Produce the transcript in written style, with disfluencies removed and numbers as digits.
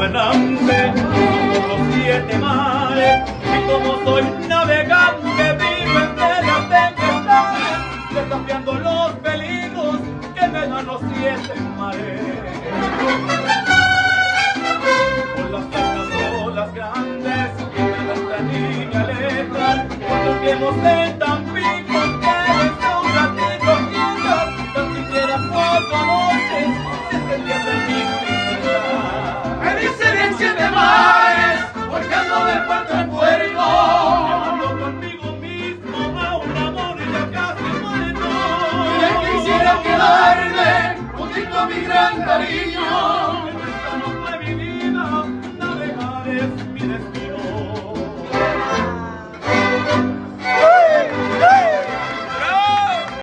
buen hambre, somos los 7 mares, y como soy navegante, vivo entre las tempestades, desafiando los peligros que me dan los 7 mares. Por las altas olas grandes, que me arrastran y me alejan, por los viejos en Tampico, que desde un ratito quizás, tan siquiera por conoces, se te pierde mi princesa. Me dicen en 7 mares, porque ando de puerto en puerto, Llevando conmigo mismo a un amor ya casi muerto. y quisiera quedarme juntito a mi gran cariño.